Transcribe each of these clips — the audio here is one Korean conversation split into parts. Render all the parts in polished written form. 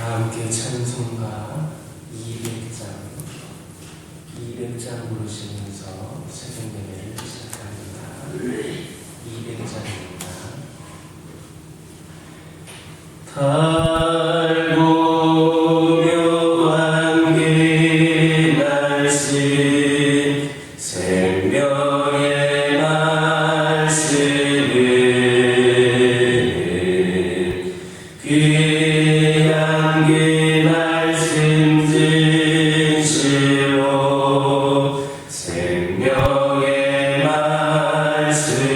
함께 찬송가 200장 부르시면서 새벽 예배를 시작합니다. 200장입니다. 달고 묘한 길 날씨 생명의 말씀을 귀한 길 말씀 진실로 생명의 말씀이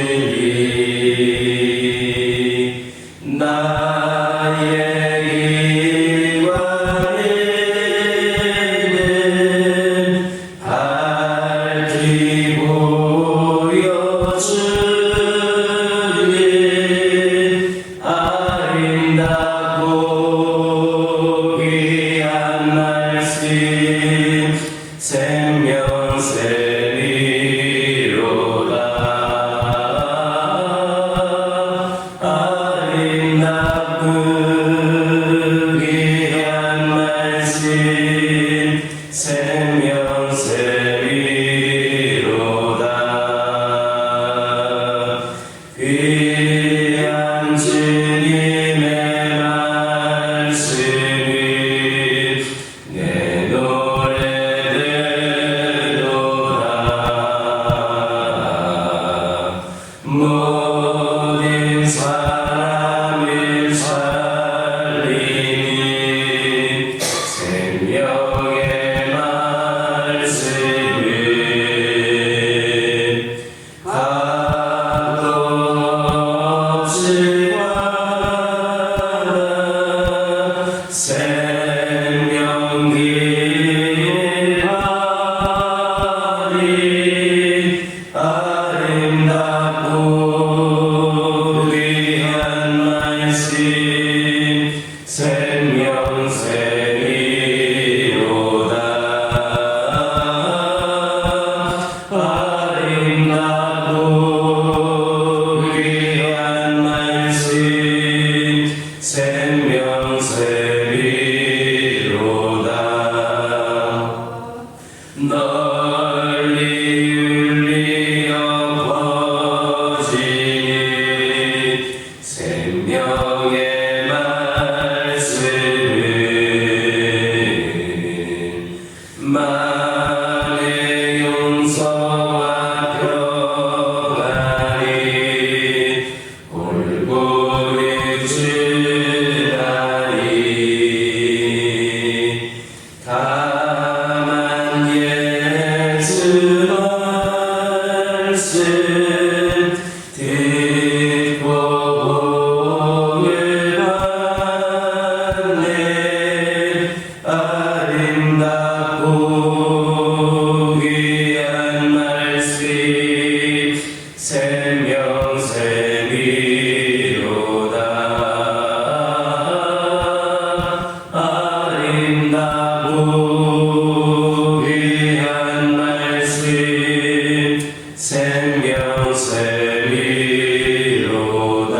나의 길과 길은 밝히 보여주니 아름답고 귀한 말씀 생명샘이로다. 아름답고 귀한 말씀 생명샘이로다. 귀한 주님의 말씀이 내 노래 되도다. 모든 사람을 살리니 생명의 말씀을 값도 없이 받아 생명 길 바리 아름답고 귀한 말씀 생명샘이로다. 아름답고 귀한 말씀 생명샘이로다. 널리 울리어 퍼지니 생명의 말씀은 만의 용서와 평안이 골고루 주나니 다만 예수 말씀 듣고 복을 받네. 아름답고 귀한 말씀 생명샘이로다. 아름답고 귀한 말씀 생명샘이로다.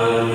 아멘.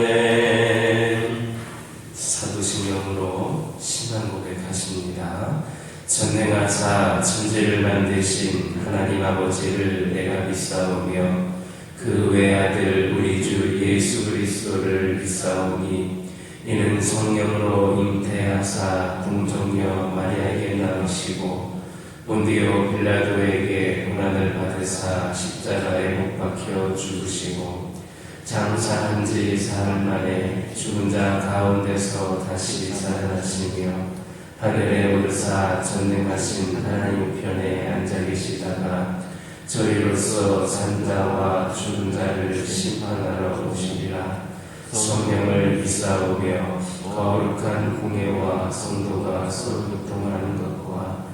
사도신경으로 신앙 고백하십니다. 전능하사 천지를 만드신 하나님 아버지를 내가 믿사오며 그 외아들 우리 주 예수 그리스도를 믿사오니 이는 성령으로 잉태하사 궁정녀 마리아에게 낳으시고 본디오 빌라도에게 고난을 받으사 십자가에 못 박혀 죽으시고 장사한 지 사흘 만에 죽은 자 가운데서 다시 살아나시며 하늘에 오르사 전능하신 하나님 편에 앉아 계시다가 저희로서 산자와 죽은 자를 심판하러 오시리라. 성령을 믿사오며 거룩한 공예와 성도가 서로 교통하는 것과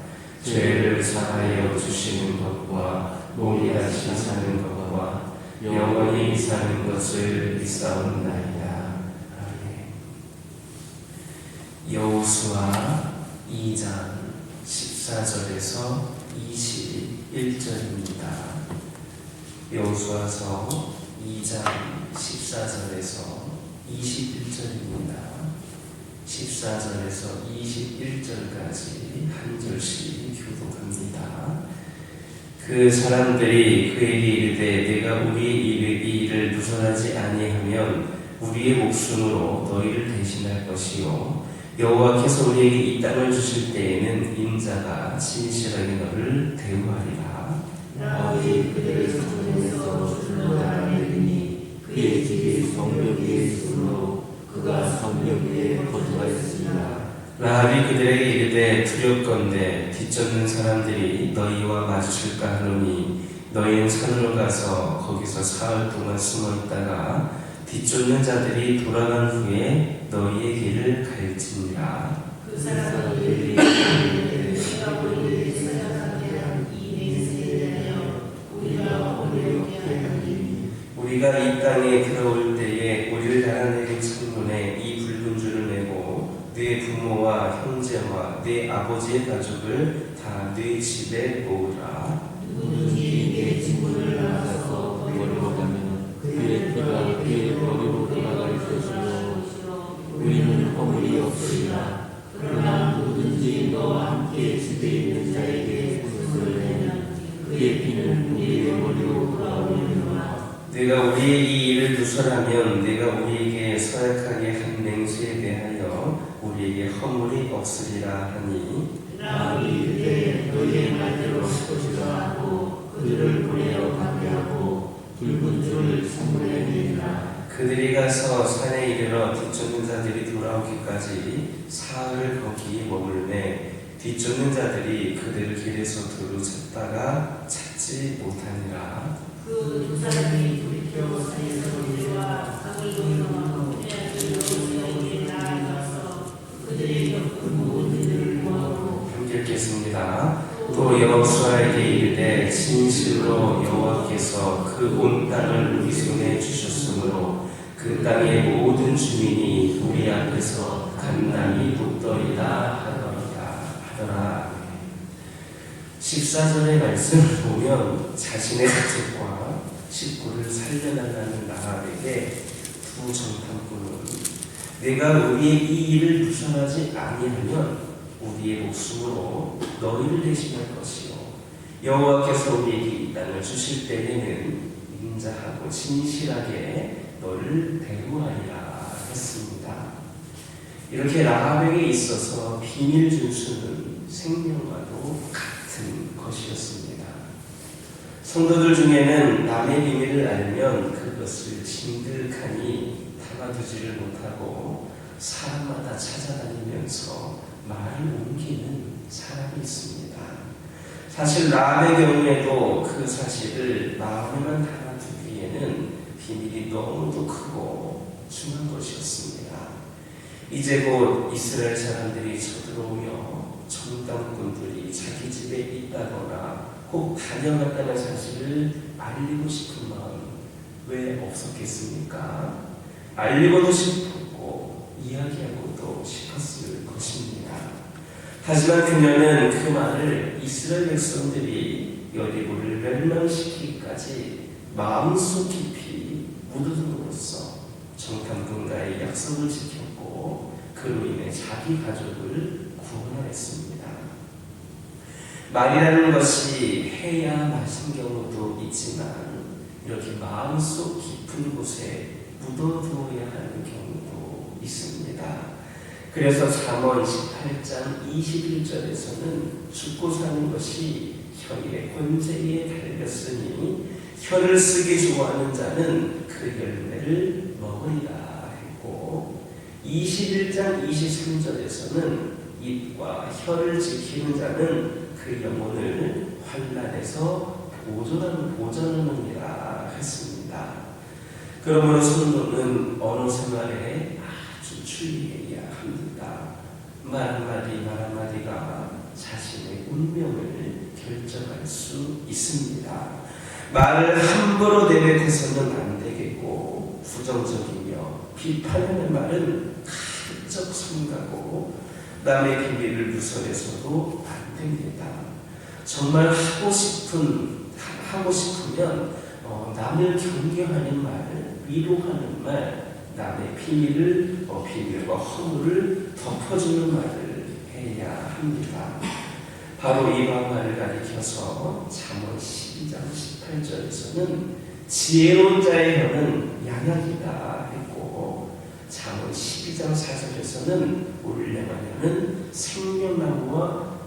죄를 사하여 주시는 것과 몸이 다시 사는 것과 영원히 사는 것을 믿사옵나이다. 아멘. 여호수아 2장 14절에서 21절입니다. 여호수아서 2장 14절에서 21절입니다. 14절에서 21절까지 한 절씩 교독합니다. 그 사람들이 그에게 이르되 내가 우리의 일을 누설하지 아니하면 우리의 목숨으로 너희를 대신할 것이요 여호와께서 우리에게 이 땅을 주실 때에는 인자가 진실하게 너를 대우하리라. 나의 그들의 성전에서 출로하라 내리니 그의 집이 성벽 위에 있으므로 그가 성벽 위에 거주하였습니다. 라합이 그들에게 이르되 두렵건대 뒤쫓는 사람들이 너희와 마주칠까 하노니 너희는 산으로 가서 거기서 사흘 동안 숨어 있다가 뒤쫓는 자들이 돌아간 후에 너희의 길을 갈지니라. 그 사람들이 내가 우리를 생각하게 한 이 맹세에 대하여 우리가 어렵게 하니 우리가 이 땅에 들어올 때에 우리를 달아내린 창문에 이 붉은 줄을 매고 네 부모와 형제와 네 아버지의 가족을 다 네 집에 모으라. 누구든지 내 집문을 나가서 거리로 가면 그의 피가 그의 거리로 돌아갈 것이요 우리는 허물이 없으리라. 그러나 누구든지 너와 함께 집에 있는 자에게 불을 내면 그의 피는 우리의 머리로 돌아오리라. 내가 우리의 이 일을 누설하면 내가 우리에게 서약하게 한 맹세에 대하여 우리에게 허물이 없으리라 하니 라합이 이르되 너희의 말대로 할 것이라 하고 그들을 보내어 가게 하고 붉은 줄을 성문에 내리라. 그들이 가서 산에 이르러 뒤쫓는 자들이 돌아오기까지 사흘을 거기 머물매 뒤쫓는 자들이 그들을 길에서 두루 찾다가 찾지 못하니라. 그 두 사람이 돌이켜 산에서 내려와 강이 동성하고 해안을 여호수아에게 나아가서 그들의 겪은 모든 일을 보았고 함께 읽겠습니다. 또 여호수아에게 이르되 진실로 여호와께서 그 온 땅을 우리 손에 주셨으므로 그 땅의 모든 주민이 우리 앞에서 간남이 붙더이다 하더라. 14절의 말씀을 보면 자신의 가족과 식구를 살려달라는 라합에게 두 정탐꾼은 내가 우리의 이 일을 누설하지 아니하면 우리의 목숨으로 너희를 대신할 것이요 여호와께서 우리에게 이 땅을 주실 때에는 인자하고 진실하게 너를 대우하리라 했습니다. 이렇게 라합에게 있어서 비밀 준수는 생명과도 같은 것이었습니다. 성도들 중에는 남의 비밀을 알면 그것을 진득하니 담아두지를 못하고 사람마다 찾아다니면서 말을 옮기는 사람이 있습니다. 사실 라합의 경우에도 그 사실을 마음에만 담아두기에는 비밀이 너무도 크고 중요한 것이었습니다. 이제 곧 이스라엘 사람들이 쳐들어오며 정탐꾼들이 자기 집에 있다거나 혹 다녀갔다는 사실을 알리고 싶은 마음 왜 없었겠습니까? 알리고도 싶었고 이야기하고도 싶었을 것입니다. 하지만 그녀는 그 말을 이스라엘 백성들이 여리고를 멸망시키기까지 마음속 깊이 묻어둠으로써 정탐꾼과의 약속을 지켰고 그로 인해 자기 가족을 구원하였습니다. 말이라는 것이 해야 마신 경우도 있지만 이렇게 마음속 깊은 곳에 묻어두어야 하는 경우도 있습니다. 그래서 잠언 18장 21절에서는 죽고 사는 것이 혀의 권세에 달렸으니 혀를 쓰기 좋아하는 자는 그 열매를 먹으리라 했고 21장 23절에서는 입과 혀를 지키는 자는 그 영혼을 환난에서 보존하느니라 했습니다. 그러므로 성도는 언어 생활에 아주 주의해야 합니다. 말 한마디가 자신의 운명을 결정할 수 있습니다. 말을 함부로 내뱉어서는 안 되겠고 부정적이며 비판하는 말은 가급적 삼가고 남의 비밀을 누설해서도 안 됩니다. 정말 하고 싶으면 남을 경계하는 말 말, 위로하는 말, 남의 비밀과 허물을 덮어주는 말을 해야 합니다. 바로 이 방말을 가리켜서 잠언 12장 18절에서는 지혜로운 자의 혀는 양약이다 했고, 잠언 12장 4절에서는 울레마냐는 생명나무라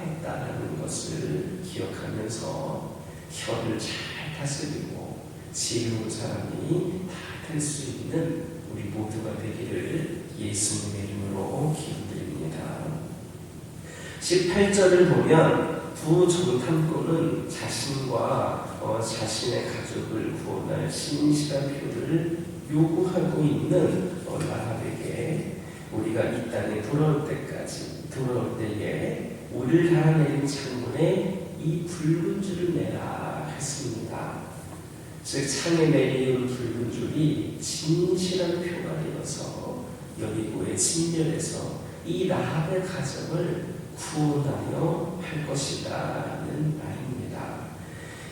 했다라는 것을 기억하면서 혀를 잘 다스리고 지혜로운 사람이 다 될 수 있는 우리 모두가 되기를 예수님의 이름으로 기도드립니다. 18절을 보면 두 정탐꾼은 자신과 자신의 가족을 구원할 신실한 표를 요구하고 있는 라합에게 우리가 이 땅에 돌아올 때에 우리를 향해 내린 창문에 이 붉은 줄을 내라 했습니다. 즉 창에 내리는 붉은 줄이 진실한 표가 되어서 여리고의 진멸에서 이 라합의 가정을 구원하려 할 것이다 라는 말입니다.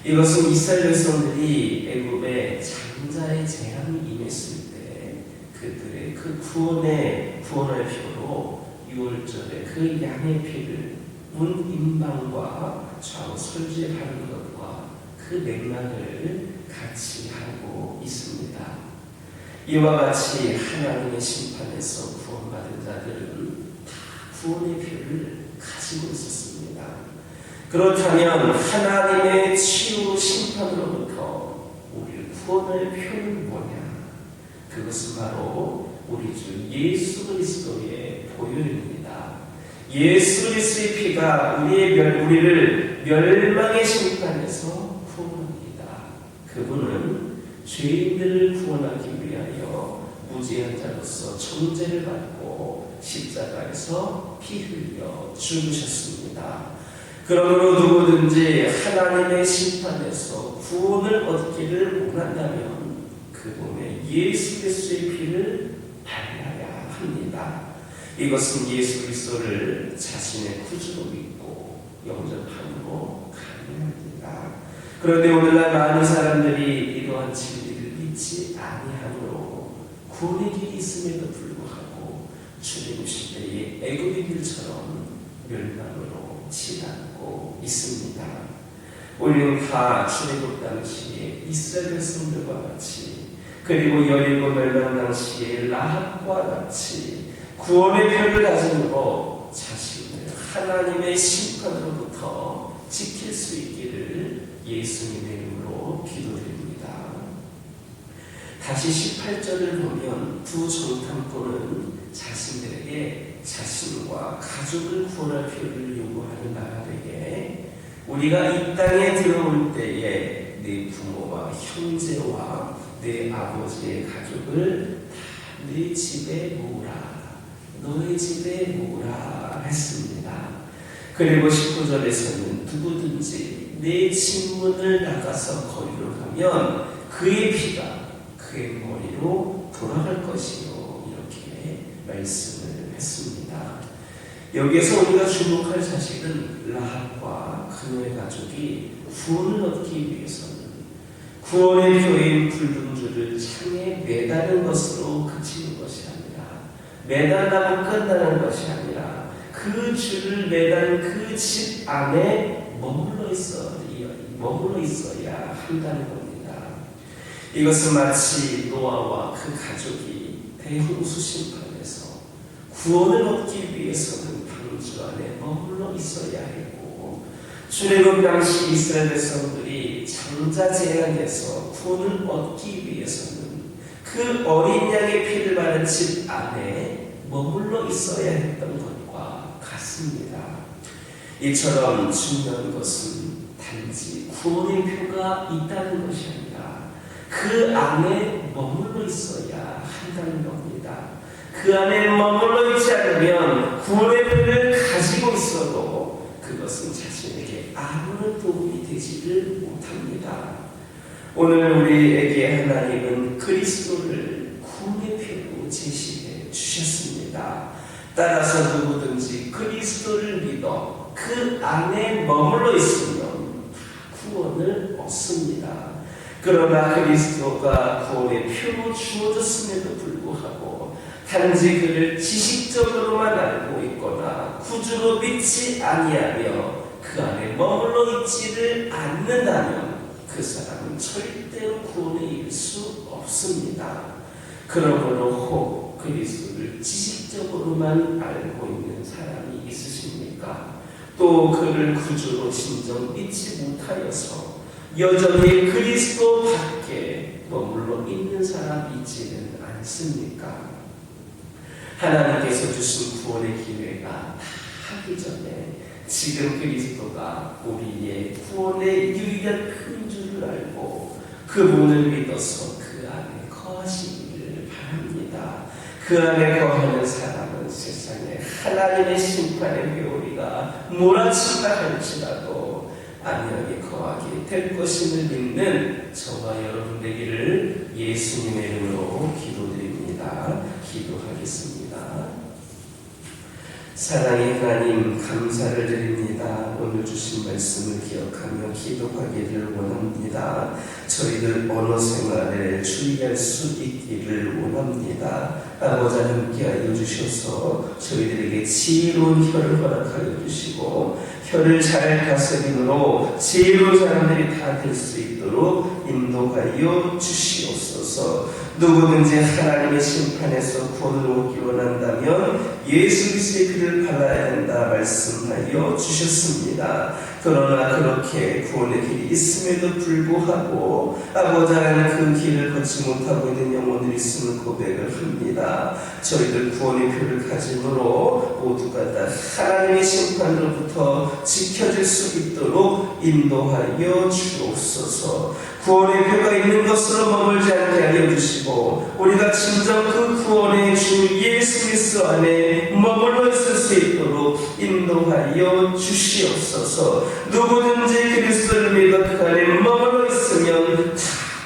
이것은 이스라엘 백성들이 애굽의 장자의 재앙이 임했을 때 그들의 그 구원의 표로 6월절에 그 양의 피를 문 임방과 좌우 설주에 바르는 것과 그 맥락을 같이 하고 있습니다. 이와 같이 하나님의 심판에서 구원받은 자들은 다 구원의 표를 가지고 있었습니다. 그렇다면 하나님의 치유 심판으로부터 우리를 구원할 표는 뭐냐? 그것은 바로 우리 주 예수 그리스도의 보혈입니다. 예수 그리스도의 피가 우리를 멸망의 심판에서 구원합니다. 그분은 죄인들을 구원하기 위하여 무죄한 자로서 정죄를 받고 십자가에서 피 흘려 죽으셨습니다. 그러므로 누구든지 하나님의 심판에서 구원을 얻기를 원한다면 그 몸에 예수 그리스도의 피를 발라야 합니다. 이것은 예수 그리스도를 자신의 구주로 믿고 영접함으로 가능합니다. 그런데 오늘날 많은 사람들이 이러한 진리를 믿지 아니하므로 구원의 길이 있음에도 불구하고 주님 오실 때에 애굽의 길처럼 멸망으로 치닫고 있습니다. 우리는 다 출애굽 당시에 이스라엘 백성들과 같이, 그리고 여리고 멸망 당시에 라합과 같이 구원의 표를 가지고 자신을 하나님의 심판으로부터 지킬 수 있기를 예수님의 이름으로 기도드립니다. 다시 18절을 보면 두 정탐꾼은 자신들에게 자신과 가족을 구원할 표를 요구하는 라합에게 우리가 이 땅에 들어올 때에 네 부모와 형제와 네 아버지의 가족을 다 네 집에 모으라, 너의 집에 모으라 했습니다. 그리고 19절에서는 누구든지 내 집문을 나가서 거리로 가면 그의 피가 그의 머리로 돌아갈 것이요, 이렇게 말씀을 했습니다. 여기에서 우리가 주목할 사실은 라합과 그녀의 가족이 구원을 얻기 위해서는 구원의 표인 붉은 줄을 창에 매다는 것으로 그치는 것이 아니라, 매달라고 끝나는 것이 아니라 그 줄을 매단 그 집 안에 머물러 있어야 한다는 겁니다. 이것은 마치 노아와 그 가족이 대홍수 심판에서 구원을 얻기 위해서는 방주 안에 머물러 있어야 했고, 출애굽 당시 이스라엘 백성들이 장자 재앙에서 구원을 얻기 위해서는 그 어린 양의 피를 바른 집 안에 머물러 있어야 했던 것과 같습니다. 이처럼 중요한 것은 단지 구원의 표가 있다는 것이 아니라 그 안에 머물러 있어야 한다는 겁니다. 그 안에 머물러 있지 않으면 구원의 표를 가지고 있어도 그것은 자신에게 아무런 도움이 되지를 못합니다. 오늘 우리에게 하나님은 그리스도를 구원의 표로 제시해 주셨습니다. 따라서 누구든지 그리스도를 믿어 그 안에 머물러 있으면 구원을 얻습니다. 그러나 그리스도가 구원의 표로 주어졌음에도 불구하고 단지 그를 지식적으로만 알고 있거나 구주로 믿지 아니하며 그 안에 머물러 있지를 않는다면 그 사람은 절대로 구원에 이를 수 없습니다. 그러므로 혹 그리스도를 지식적으로만 알고 있는 사람이 있으십니까? 또 그를 구주로 진정 믿지 못하여서 여전히 그리스도 밖에 머물러 있는 사람이 있지는 않습니까? 하나님께서 주신 구원의 기회가 다 하기 전에 지금 그리스도가 우리의 구원의 유일한 큰 줄을 알고 그분을 믿어서 그 안에 거하시기를 바랍니다. 그 안에 거하는 사람은 세상에 하나님의 심판의 회오리가 몰아친다 할지라도 안녕히 거하게 될 것임을 믿는 저와 여러분 되기를 예수님의 이름으로 기도드립니다. 기도하겠습니다. 사랑의 하나님, 감사를 드립니다. 오늘 주신 말씀을 기억하며 기도하기를 원합니다. 저희들 언어 생활에 주의할 수 있기를 원합니다. 아버지 함께하여 주셔서 저희들에게 지혜로운 혀를 허락하여 주시고 혀를 잘 다스림으로 지혜로운 사람들이 다 될 수 있도록 인도하여 주시옵소서. 누구든지 하나님의 심판에서 구원을 얻기 원한다면 예수 그리스도의 길을 발라야 한다 말씀하여 주셨습니다. 그러나 그렇게 구원의 길이 있음에도 불구하고 아버지 하나님 그 길을 걷지 못하고 있는 영혼들이 있음을 고백을 합니다. 저희들 구원의 표를 가짐으로 모두가 다 하나님의 심판으로부터 지켜질 수 있도록 인도하여 주옵소서. 구원의 표가 있는 것으로 머물지 않게 하여 주시고 우리가 진정 그 구원의 주 예수 그리스도 안에 머물러 있을 수 있도록 인도하여 주시옵소서. 누구든지 그리스도를 믿어 그 안에 머물러 있으면 다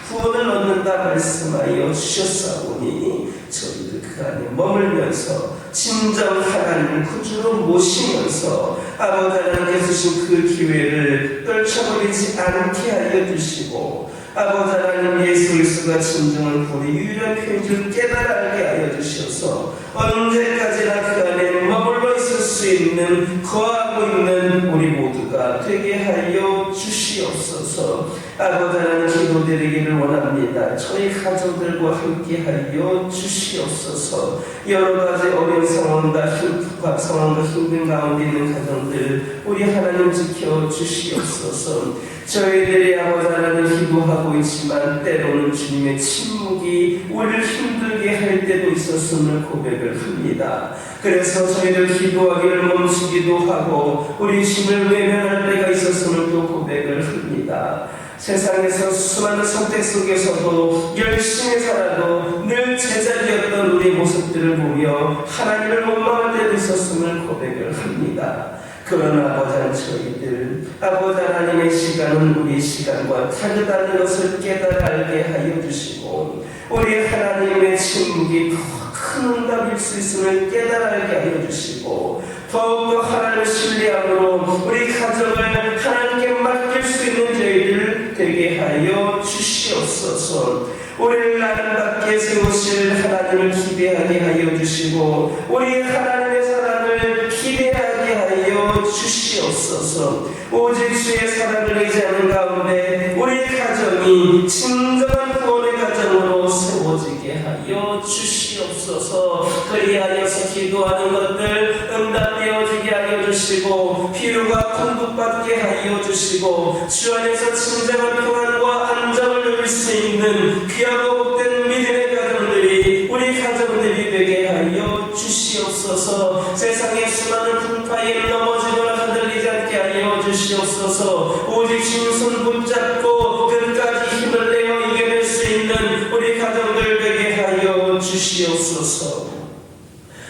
구원을 얻는다 말씀하여 주셨사오니 저희들 그 안에 머물면서 진정 하나님을 구주로 모시면서 아버지 하나님께서 주신 그 기회를 떨쳐버리지 않게 하여 주시고 아버지 하나님 예수 그리스도가 진정한 구원의 유일한 표인 줄 깨달게 하여 주셔서 언제까지나 그 안에 머물러 있을 수 있는 거하고 있는 우리 모두가 되게 하여 주시옵소서. 아버지 하나님 기도드리기를 원합니다. 저희 가족들과 함께 하여 주시옵소서. 여러 가지 어려운 상황과 힘든 가운데 있는 가정들 우리 하나님 지켜 주시옵소서. 저희들이 아버지 하나님 기도하고 있지만 때로는 주님의 침묵이 우리를 힘들게 할 때도 있었음을 고백을 합니다. 그래서 저희들 기도하기를 멈추기도 하고 우리 주님을 외면할 때가 있었음을 또 고백을 합니다. 세상에서 수많은 선택 속에서도 열심히 살아도 늘 제자리였던 우리 모습들을 보며 하나님을 원망할 때도 있었음을 고백을 합니다. 그러나 아버지 저희들 아버지 하나님의 시간은 우리의 시간과 다르다는 것을 깨달게 하여 주시고 우리 하나님의 침묵이 더 큰 응답일 수 있음을 깨달게 하여 주시고 더욱더 하나님을 신뢰함으로 우리 가정을 하나님께 맡길 수 있는 저희들 되게 하여 주시옵소서. 우리를 나는 밖에 세우실 하나님을 기대하게 하여 주시고 우리 하나님의 사랑을 기대하게 하여 주시옵소서. 오직 주의 사랑을 의지하는 가운데 우리 가정이 진정한 구원의 가정으로 세워지게 하여 주시옵소서. 그리하여서 기도하는 것들 응답되어지게 하여 주시고 필요가 공급받게 하여 주시고 주 안에서 진정한 평안과 안정을 누릴 수 있는 귀하고 복된 믿음의 가정들이 우리 가정들이 되게 하여 주시옵소서. 세상의 수많은 풍파에 넘어지거나 흔들리지 않게 하여 주시옵소서. 오직 주님 손 붙잡고 끝까지 힘을 내어 이겨낼 수 있는 우리 가정들 되게 하여 주시옵소서.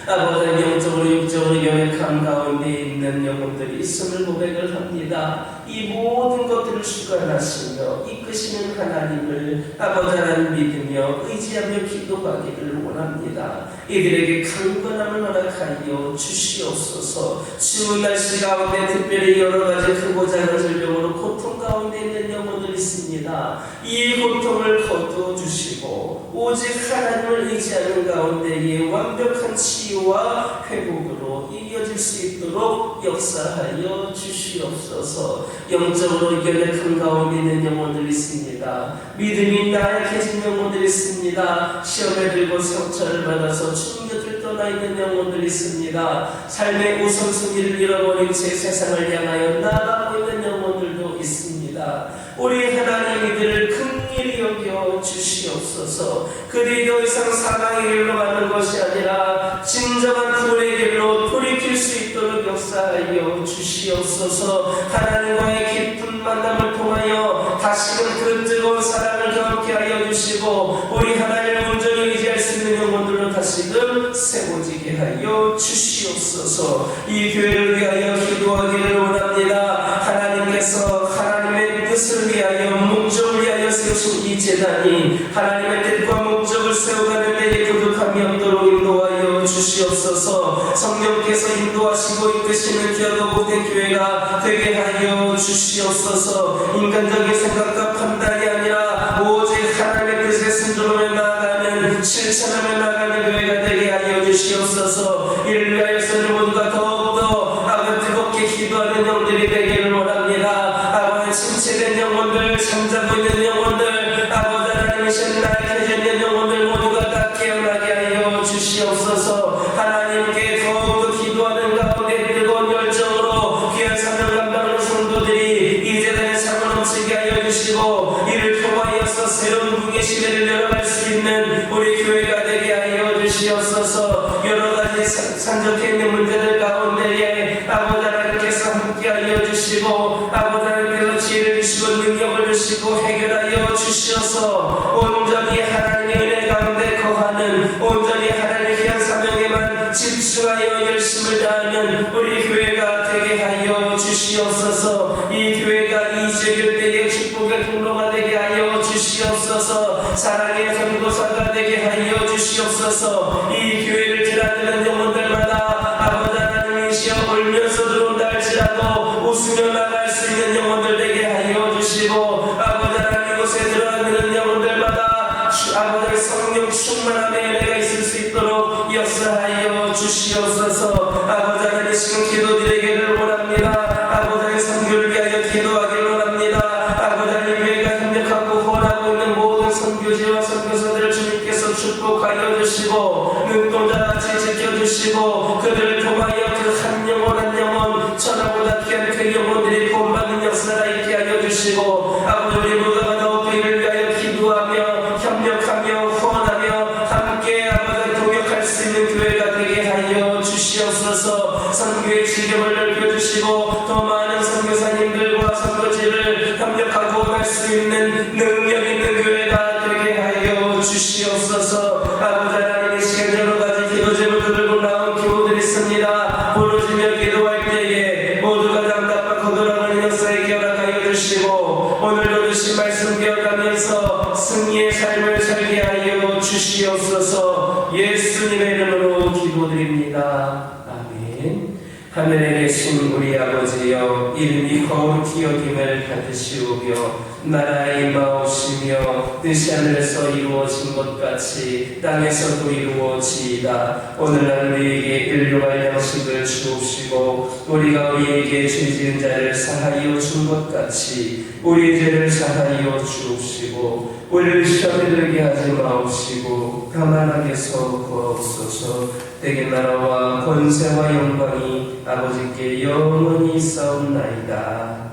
아버지 영적으로 육적으로 연약함 가운데 있는 영혼들이 있음을 고백을 합니다. 이 모든 것들을 주관하시며 이끄시는 하나님을 아버지 하나님 믿으며 의지하며 기도하기를 원합니다. 이들에게 강건함을 허락하여 주시옵소서. 추운 날씨 가운데 특별히 여러 가지 크고 작은 질병으로 고통 가운데 있는 영혼들이 있습니다. 이 고통을 거두어주시고 오직 하나님을 의지하는 가운데에 완벽한 치유와 회복으로 이어질 수 있도록 역사하여 주시옵소서. 영적으로 연약한 가운데 있는 영혼들이 있습니다. 믿음이 나약해진 영혼들이 있습니다. 시험에 들고 상처를 받아서 충격을 떠나 있는 영혼들이 있습니다. 삶의 우선순위를 잃어버린 채 세상을 향하여 나아가고 있는 영혼들도 있습니다. 우리 하나님 이들을 긍휼히 여겨 주시옵소서. 그들이 더 이상 사망의 길로 가는 것이 아니라 진정한 구원의 길로 돌이킬 수 있도록 역사하여 주시옵소서. 하나님과의 깊은 만남을 통하여 다시금 그 뜨거운 사랑을 경험케 하여 주시고 우리 하나님을 온전히 의지할 수 있는 영혼들로 다시금 세워지게 하여 주시옵소서. 이 교회를 위하여 기도하기를 원합니다. 하나님께서 하나님의 뜻을 위하여 목적을 위하여 세우신 이 재단이 하나님의 뜻과 목적을 세워가는 데에 부족함이 없도록 인도하여 주시옵소서. 성령께서 인도하시고 이끄시는 귀하고 복된 교회가 되게 하여 주시옵소서. 인간적인 생각과 판단이 아니라 오직 하나님의 뜻에 순종하며 나아가는 실천하며 나아가는 교회가 되게 하여 주시옵소서. 이를 위하여서는 모두가 더욱더 아버지 뜨겁게 기도하는 영들이 되기를 원합니다. 아버지 침체된 영혼들, 잠자고 있는 영혼들, 아버지 하나님이신 나에게 있는 영혼들 모두가 다 깨어나게 하여 주시옵소서. 하나님께 더욱더 기도하는 가운데 뜨거운 열정으로 귀한 사명을 감당하는 성도들이 이 재단에 상을 넘치게 하여 주시고 이를 통하여서 새로운 부흥의 시대를 열어갈 수 있는 우리 교회가 되게 하여 주시옵소서. 여러 가지 산적해 있는 문제들 가운데에 아버지 하나님께서 함께 하여 주시고 아버지 하나님께서 지혜를 주시고 능력을 주시고 해결하여 주시어서 온전히 하나님의 은혜 가운데 거하는 온전히 하나님의 귀한 사명에만 집중하여 열심을 다하는 우리 교회가 되게 하여 주시옵소서. 이 교회가 이 지역일 때의 축복의 통로가 되게 하여 주시옵소서. 사랑의 전도사가 되게 하여 주시옵소서. 이 교회를 지나드는 영혼들마다 아버지 하나님이시여 울면서 들어온다 할지라도 웃으며 나갈 수 있는 영혼들 되게 하여 주시고 아버지 하나님 이곳에 들어가는 영혼들마다 아버지 성령 충만함의 은혜가 있을 수 있도록 역사하여 주시옵소서. 아버지 하나님 지금 기도드리기를 원합니다. 아버지 하나님 선교를 위하여 기도하기를 원합니다. 아버지 하나님 교회가 협력하고 후원하고 있는 모든 선교지와 선교사들을 주님께서 축복하여 주시고 눈동자같이 지켜주시고 그들을 통하여 그 한 영혼 한 영혼 천하보다 귀한 그 영혼들이 구원받는 역사가 있게 하여 주시고 아버지 우리 모두가 더욱 이를 위하여 기도하며 협력하며 후원하며 함께 아버지 동역할 수 있는 교회가 되게 하여 주시옵소서. 선교의 지경을 넓혀주시고 더 많은 선교사님들과 선교지를 협력하고 갈 수 있는 능력 있는 교회가 되게 하여 주시옵소서. 아버지 하나님 이 시간 여러 가지 기도 제목을 들고 나온 교우들이 있습니다. 부르짖며 기도할 때에 모두가 답답하고 돌아가는 역사에 기억하여 주시고 오늘도 주신 말씀 기억하면서 승리의 삶을 살게 하여 주시옵소서. 예수님의 이름으로 기도드립니다. 아멘. 하늘에 계신 우리 아버지여 이름이 거룩히 여김을 받으시오며 나라의 임하옵시며 뜻이 하늘에서 이루어진 것 같이 땅에서도 이루어지이다. 오늘날 우리에게 일용할 양식을 주옵시고 우리가 우리에게 죄 지은 자를 사하여 준 것 같이 우리의 죄를 사하여 주옵시고 우리를 시험에 들게 하지 마옵시고 다만 악에서 구하옵소서. 되게 나라와 권세와 영광이 아버지께 영원히 있사옵나이다.